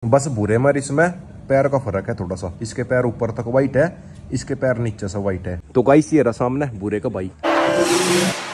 बस भूरे में इसमें पैर का फर्क है थोड़ा सा। इसके पैर ऊपर तक वाइट है, इसके पैर नीचे से वाइट है। तो गाइस ये रहा सामने भूरे का भाई।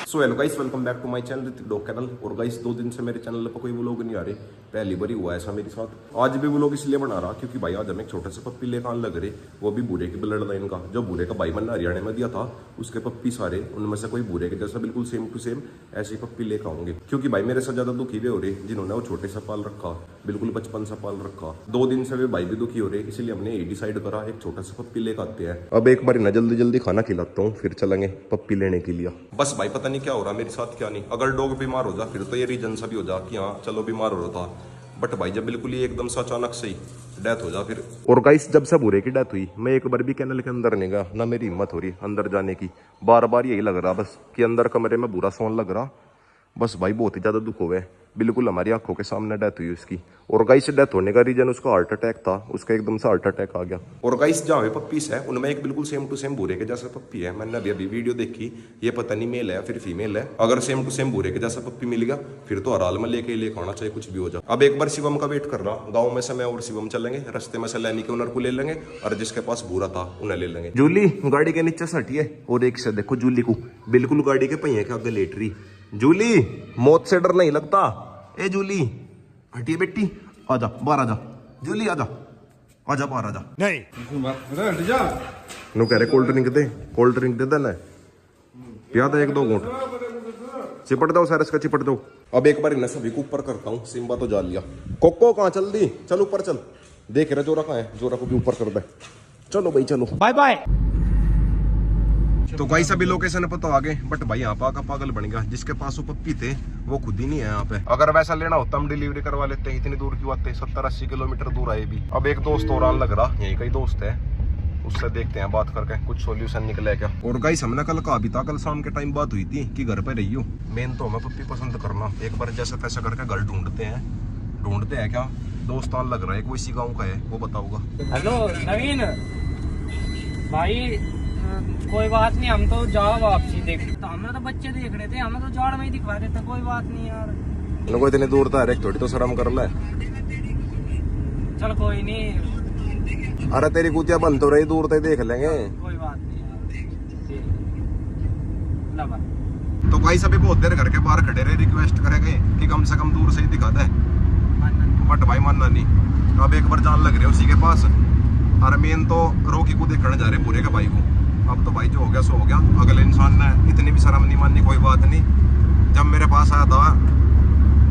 So hello guys, welcome back to my channel Ritik dog kennel. और गाइस 2 दिन से मेरे चैनल पर कोई व्लॉग नहीं आ रहे, पहली बार ही हुआ ऐसा मेरे साथ। आज भी व्लॉग इसलिए बना रहा क्योंकि भाई आज हमें एक छोटे से पप्पी लेकर आने लग रहे, वो भी भूरे की ब्लड लाइन का। जो भूरे का भाई मैंने हरियाणा में दिया था उसके पप्पी सारे, उनमें से कोई भूरे के जैसा बिल्कुल सेम टू सेम ऐसी पप्पी लेकर आऊंगे। क्योंकि भाई मेरे से ज्यादा दुखी भी हो रहे जिन्होंने वो छोटे सा पाल रखा, बिल्कुल बचपन सा पाल रखा। 2 दिन से वे भाई भी दुखी हो रहे, इसलिए हमने ये डिसाइड करा एक छोटा सा पप्पी लेकर आते हैं। अब एक बार ना जल्दी जल्दी खाना खिलाता हूँ, फिर चलेंगे पप्पी लेने के लिए। बस भाई पता नहीं क्या हो रहा मेरे साथ क्या नहीं। अगर डॉग बीमार हो जा फिर तो ये रीजन सा भी हो जा कि हाँ चलो बीमार हो रहा था, बट भाई जब बिल्कुल ही एकदम से अचानक से ही डेथ हो जा फिर। और गाइस जब से भूरे की डेथ हुई मैं एक बार भी कैनल के अंदर नहीं गया, ना मेरी हिम्मत हो रही अंदर जाने की। बार बार यही लग रहा बस कि अंदर कमरे में बुरा सोन लग रहा। बस भाई बहुत ही ज्यादा दुख हुए, बिल्कुल हमारी आंखों के सामने डेथ हुई उसकी। और गाइस डेथ होने का रीजन उसका हार्ट अटैक था, उसका एकदम से हार्ट अटैक आ गया। और गाइस जहाँ पप्पीस है उनमें एक बिल्कुल सेम टू सेम भूरे के जैसा पप्पी है। मैंने अभी वीडियो देखी, ये पता नहीं मेल है फिर फीमेल है। अगर सेम टू सेम भूरे के जैसा पप्पी मिल गया फिर तो हराल में लेके आना चाहिए, कुछ भी हो जाए। अब एक बार शिवम का वेट कर रहा, गाँव में से मैं और शिवम चलेंगे, रस्ते में से लैनी के ओनर को ले लेंगे और जिसके पास भूरा था उन्हें ले लेंगे। जूली गाड़ी के नीचे से हटी है और एक से देखो जूली को बिल्कुल गाड़ी के पहिए के आगे लेट रही। जूली मौत से डर नहीं लगता? ए जूली हटिए बेटी, आजा बाहर आजा। जूली आजा, आजा बाहर आजा। नहीं नु कह रहे कोल्ड ड्रिंक दे, कोल्ड ड्रिंक दे देना पिया था 1-2 घूंट, चिपट दो सारे इसका चिपट दो। अब एक बार इन सभी को ऊपर करता हूँ। सिम्बा तो जा लिया, कोको कहाँ चल दी, चल ऊपर चल। देख रहे जोरा कहाँ है, जोरा को भी ऊपर कर दे। चलो भाई चलो, बाय बाय। तो गाइस अभी लोकेशन पे तो आ गए, बट भाई यहाँ पाका पागल बन गया। जिसके पास वो पप्पी थे वो खुद ही नहीं है यहाँ पे। अगर वैसा लेना होता हम डिलीवरी करवा लेते हैं, इतनी दूर क्यों आते, 70-80 किलोमीटर दूर आए भी। अब एक दोस्त और आने लग रहा, यही कई दोस्त है, उससे देखते हैं बात करके कुछ सोल्यूशन निकले क्या। और गाइस हमने कल कहा भी था, कल शाम के टाइम बात हुई थी कि घर पे रही हो। मेन तो हमें पप्पी पसंद करना, एक बार जैसे तैसे करके घर ढूंढते हैं क्या। दोस्त आने लग रहा है, कोई इसी गाँव का है वो बताऊंगा। हेलो नवीन भाई, कोई बात नहीं, हम तो जाओ वापसी देख, तो हमें तो बच्चे देख रहे थे, हमें तो जाड़ में ही दिखवा देते, कोई बात नहीं यार। कोई इतनी दूर था, थोड़ी तो शर्म कर ले। चल कोई नहीं, अरे तेरी कुतिया बंद तो रही, दूर तक देख लेंगे, कोई बात नहीं। तो भाई सभी बहुत देर घर के बाहर खड़े रहे, रिक्वेस्ट करेंगे कि कम से कम दूर से ही दिखा दे, बट भाई मानना नहीं। अब एक बार जान लग रहे उसी के पास। और मेन तो रोकी को देखने जा रहे पूरे के भाई को। अब तो भाई जो हो गया सो हो गया, अगले इंसान ने इतनी भी शर्म नहीं माननी, कोई बात नहीं। जब मेरे पास आया था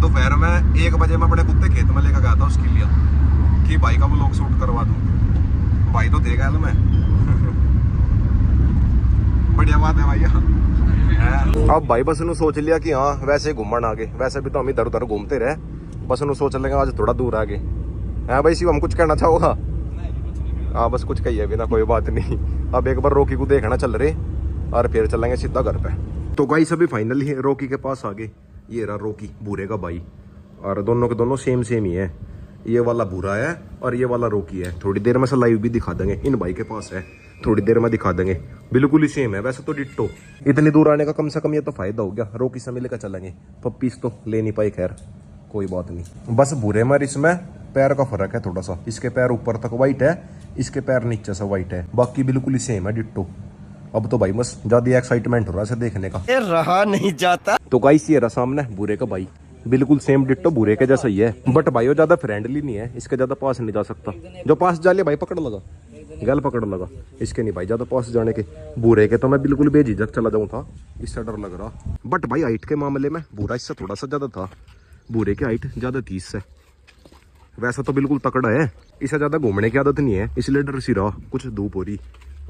दोपहर में 1 बजे मैं बड़े कुत्ते खेत में लेकर गया था उसके लिए कि भाई का व्लॉग शूट करवा दूं। भाई तो देगा मैं बढ़िया बात है भाई। अब भाई बस ने सोच लिया कि हाँ वैसे घूमन आ गए, वैसे भी तो हम इधर उधर घूमते रहे, बस उन्हें सोच लेंगे आज थोड़ा दूर आ गए। है भाई शिव, हम कुछ कहना चाहोगा? हाँ बस कुछ कहिए भी ना, कोई बात नहीं। अब एक बार रोकी को देखना चल रहे और फिर चलेंगे सीधा घर पे। तो गाइस अभी फाइनली रोकी के पास आ गए। ये रहा रोकी भूरे का भाई, और दोनों के दोनों सेम ही है। ये वाला भूरा है और ये वाला रोकी है। थोड़ी देर में से लाइव भी दिखा देंगे, इन भाई के पास है, थोड़ी देर में दिखा देंगे। बिल्कुल ही सेम है वैसे तो डिट्टो। इतनी दूर आने का कम से कम ये तो फायदा हो गया, रोकी से मिलकर चलेंगे। पप्पीस तो ले नहीं पाई, खैर कोई बात नहीं। बस भूरे में इसमें पैर का फर्क है थोड़ा सा, इसके पैर ऊपर तक वाइट है, इसके पैर नीचे से वाइट है, बाकी बिल्कुल ही सेम है डिट्टो। अब तो भाई बस ज्यादा एक्साइटमेंट हो रहा है देखने का, रहा नहीं जाता। तो गाइस ये रहा सामने भूरे का भाई, बिल्कुल सेम डिट्टो भूरे के जैसा ही है, बट भाई वो ज्यादा फ्रेंडली नहीं है, इसके ज्यादा पास नहीं जा सकता। जो पास जा लिया भाई पकड़ लगा, गल पकड़ लगा, इसके नहीं भाई ज्यादा पास जाने के। भूरे के तो मैं बिल्कुल बेझिझक चला जाऊं था, इससे डर लग रहा। बट भाई हाइट के मामले में भूरा इससे थोड़ा सा ज्यादा था, भूरे की हाइट ज्यादा थी इससे। वैसा तो बिल्कुल तकड़ा है, इसे ज्यादा घूमने की आदत नहीं है, इसलिए डर सी रहा। कुछ धूप हो रही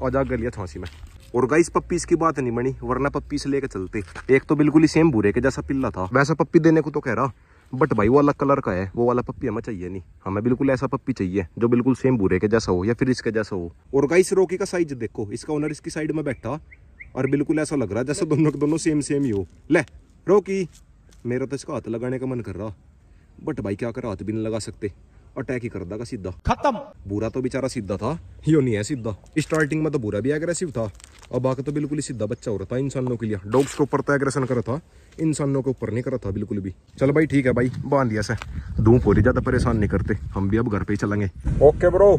और जा गलिया छांसी में। और गाइस पप्पीस की बात नहीं बनी, वरना पप्पी से लेके चलते। एक तो बिल्कुल ही सेम भूरे के जैसा पिल्ला था, वैसा पप्पी देने को तो कह रहा, बट भाई वो अलग कलर का है, वो वाला पप्पी हमें चाहिए नहीं। हमें बिल्कुल ऐसा पप्पी चाहिए जो बिल्कुल सेम भूरे के जैसा हो या फिर इसके जैसा हो। और गाइस रोकी का साइज देखो, इसका ओनर इसकी साइड में बैठा और बिल्कुल ऐसा लग रहा है जैसे दोनों के दोनों सेम ही हो। ले रोकी, मेरा तो इसका हाथ लगाने का मन कर रहा, बट भाई क्या कर, हाथ भी नहीं लगा सकते, अटैक ही कर देगा सीधा, खत्म। बुरा तो बेचारा सीधा था, यो नहीं है सीधा। स्टार्टिंग में तो बुरा भी एग्रेसिव था, अब आके तो बिल्कुल ही सीधा बच्चा हो रहा था इंसानों के लिए। डॉग्स के ऊपर तो एग्रेशन करा था, इंसानों के ऊपर नहीं करा था बिल्कुल भी। चल भाई ठीक है भाई, बांध दिया से, धूप हो रही, ज्यादा परेशान नहीं करते, हम भी अब घर पे ही चलेंगे। ओके ब्रो,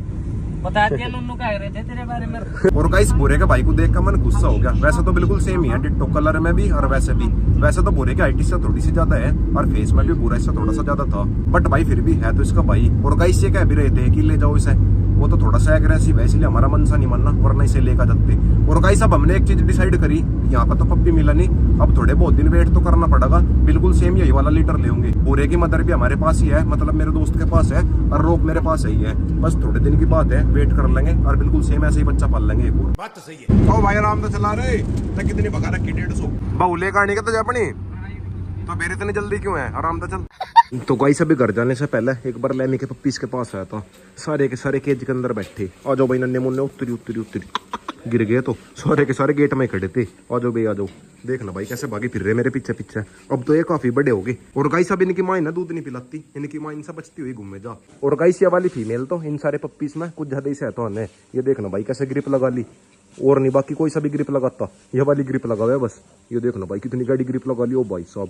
बता दिया नुन्नू कह रहे थे तेरे बारे में। और गाइस भूरे के भाई को देख कर मन गुस्सा हो गया। वैसे तो बिल्कुल सेम ही है, डिट्टो कलर में भी और वैसे भी। वैसे तो भूरे की हाइट इससे थोड़ी सी ज्यादा है और फेस में भी भूरा इससे थोड़ा सा ज्यादा था, बट भाई फिर भी है तो इसका भाई। और गाइस ये कह भी रहे थे कि ले जाओ इसे, वो तो थोड़ा सा एग्रेसिव है इसलिए हमारा मन सा नहीं मानना, वरना इसे लेकर जाते। और गाइस अब हमने एक चीज डिसाइड करी, यहाँ पर तो पप्पी मिला नहीं, अब थोड़े बहुत दिन वेट तो करना पड़ेगा। बिल्कुल सेम यही वाला लीटर ले होंगे। भूरे की मदर भी हमारे पास ही है, मतलब मेरे दोस्त के पास है, और रोक मेरे पास ही है। बस थोड़े दिन की बात है, वेट कर लेंगे और बिल्कुल सेम ऐसे ही बच्चा पाल लेंगे। एक और बात तो सही है। ओ भाई आराम से चला रहे, तो कितनी भगा रखी 150 बाउले का का तो अपनी, तो मेरे इतनी जल्दी क्यों है, आराम से चल। तो गाइस अभी घर जाने से पहले एक बार लैमी के पप्पीज के पास आया था, सारे के सारे केज के अंदर बैठे। आ जाओ भाई, नन्हे मुन्ने उतरी उतरी उतरी गिर गए तो सारे के सारे गेट में खड़े थे। आ जाओ भाई आ जाओ, देखना भाई कैसे भागे फिर रहे मेरे पीछे पीछे। अब तो ये काफी बड़े हो गए। और गाइस अब इनकी माँ ना दूध नहीं पिलाती, इनकी माँ इनसे बचती हुई घूमे जा। और गाइस ये वाली फीमेल तो इन सारे पप्पीज में कुछ ज्यादा ही सहता है। ये देखना भाई कैसे ग्रिप लगा ली, और नहीं बाकी कोई सा भी ग्रिप लगाता, ये वाली ग्रिप लगा हुआ है बस। ये देखना भाई कितनी गाड़ी ग्रिप लगा ली। ओ भाई साहब,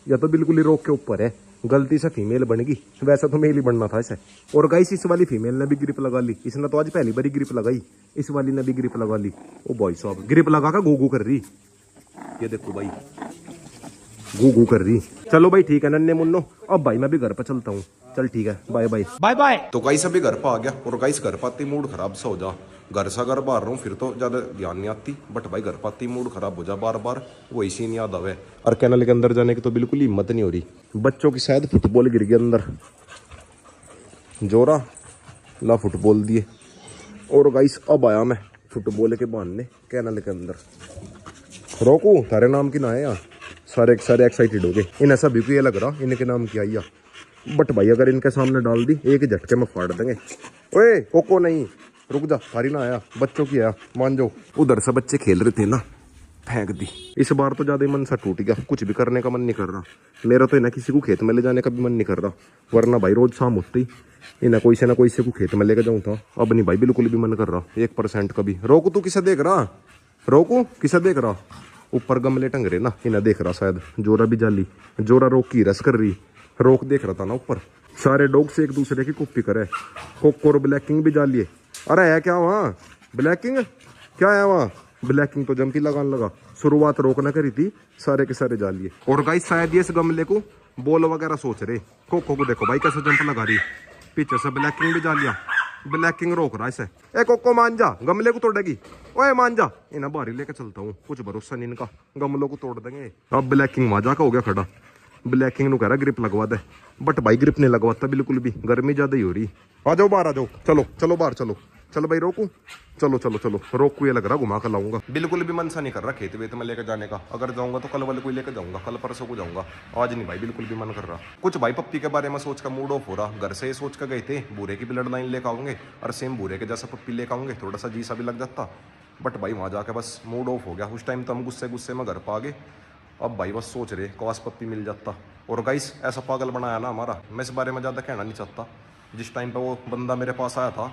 या तो बिल्कुल ही रोक के ऊपर है, गलती से फीमेल बन गई, वैसा तो मेल ही बनना था इसे। और गाइस इस वाली फीमेल ने भी ग्रिप लगा ली, इसने तो आज पहली बारी ग्रिप लगाई, इस वाली ने भी ग्रिप लगा ली। ओ भाई साहब ग्रिप लगा कर गू कर रही, ये देखो भाई गू कर रही। चलो भाई ठीक है नन्हे मुन्नो, अब भाई मैं भी घर पर चलता हूँ। चल ठीक है, बाय बाय बाय बाय। तो गाइस अभी घर पर आ गया, और गाइस घर पाती मूड खराब सा हो जा। घर से अगर बाहर रहूँ फिर तो ज्यादा ध्यान नहीं आती, बट भाई घर पाती मूड खराब हो जा बार बार, वही सीन याद आवे। और कैनल के अंदर जाने की तो बिल्कुल ही हिम्मत नहीं हो रही। बच्चों की शायद फुटबॉल गिर गई अंदर, जोरा ला फुटबॉल दिए। और गाइस अब आया मैं फुटबॉल के बहाने कैनल के अंदर। रोकू तारे नाम की ना है यार, सारे सारे एक्साइटेड हो गए। इन ऐसा भी ये लग रहा इनके नाम की आई, बट भाई अगर इनके सामने डाल दी एक ही झटके में फाड़ देंगे। ओए कोको नहीं, रुक जा, थारी ना आया, बच्चों की आया, मान जाओ। उधर से बच्चे खेल रहे थे ना, फेंक दी। इस बार तो ज्यादा ही मन सा टूट गया, कुछ भी करने का मन नहीं कर रहा मेरा तो। इन्हें किसी को खेत में ले जाने का भी मन नहीं कर रहा, वरना भाई रोज शाम होते ही इन्हें कोई से ना कोई से को खेत में लेकर जाऊँ था। अब नहीं भाई बिल्कुल भी मन कर रहा 1% का भी। रोकू तू किसे देख रहा, रोकू किसे देख रहा। ऊपर गमले टंग रहे ना, इन्हें देख रहा शायद। जोरा भी जाली, जोरा रोक की रस कर रही, रोक देख रहा था ना ऊपर। सारे डॉग से एक दूसरे की कॉपी करे। कोको और ब्लैकिंग भी जालिए। अरे है क्या वहाँ ब्लैकिंग, क्या है वहाँ ब्लैकिंग, तो जंपी लगाने लगा। शुरुआत रोक ना करी थी, सारे के सारे जालिए। और गाइस शायद ये इस गमले को बॉल वगैरह सोच रहे। कोको को देखो भाई कैसे जंप लगा रही, पीछे से ब्लैकिंग भी जालिया। ब्लैकिंग रोक रहा इसे। ए कोको मान जा, गमले को तोड़ेगी। ओए मान जा, इन्हें बाहर लेके चलता हूँ, कुछ भरोसा नहीं इनका, गमलों को तोड़ देंगे। अब ब्लैकिंग माजा का हो गया खड़ा, ब्लैकिंग नु कह रहा ग्रिप लगवा दे, बट भाई ग्रिप नहीं लगवाता बिल्कुल भी, गर्मी ज्यादा ही हो रही। आ जाओ बाहर आ जाओ, चलो चलो बाहर चलो, चलो भाई रोकू, चलो चलो चलो। रोकू ये लग रहा घुमा कर लाऊंगा, बिल्कुल भी मन सा नहीं कर रहा खेत वेत में लेकर जाने का। अगर जाऊंगा तो कल वाले को लेकर जाऊंगा, कल परसों को जाऊंगा, आज नहीं भाई बिल्कुल भी मन कर रहा। कुछ भाई पप्पी के बारे में सोच का मूड ऑफ हो रहा। घर से ये सोच कर गए थे बूरे की ब्लड लाइन लेकर आऊंगे और सेम बूरे के जैसा पप्पी लेकर आऊंगे, थोड़ा सा जी सा भी लग जाता, बट भाई वहाँ जाकर बस मूड ऑफ हो गया। उस टाइम तो हम गुस्से गुस्से में घर पा गए। अब भाई बस सोच रहे काश पप्पी मिल जाता। और गाइस ऐसा पागल बनाया ना हमारा, मैं इस बारे में ज़्यादा कहना नहीं चाहता। जिस टाइम पे वो बंदा मेरे पास आया था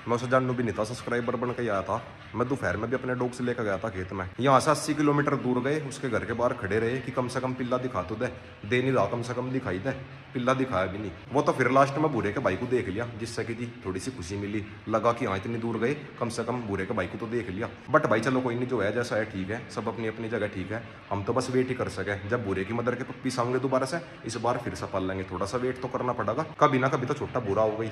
मैं उसे जानू भी नहीं था, सब्सक्राइबर बन के आया था। मैं दोपहर में भी अपने डॉग से लेकर गया था खेत में। यहाँ से 80 किलोमीटर दूर गए, उसके घर के बाहर खड़े रहे कि कम से कम पिल्ला दिखा तो दे नहीं रहा, कम से कम दिखाई दे। पिल्ला दिखाया भी नहीं। वो तो फिर लास्ट में बूरे के भाई को देख लिया, जिससे कि जी थोड़ी सी खुशी मिली, लगा कि हाँ इतनी दूर गए कम से कम बूरे के भाई को तो देख लिया। बट भाई चलो कोई नहीं, जो है जैसा है ठीक है, सब अपनी अपनी जगह ठीक है। हम तो बस वेट ही कर सके जब बूरे की मदर के पप्पी आएंगे दोबारा से, इस बार फिर से पाल लेंगे। थोड़ा सा वेट तो करना पड़ेगा, कभी ना कभी तो छोटा बुरा हो गई।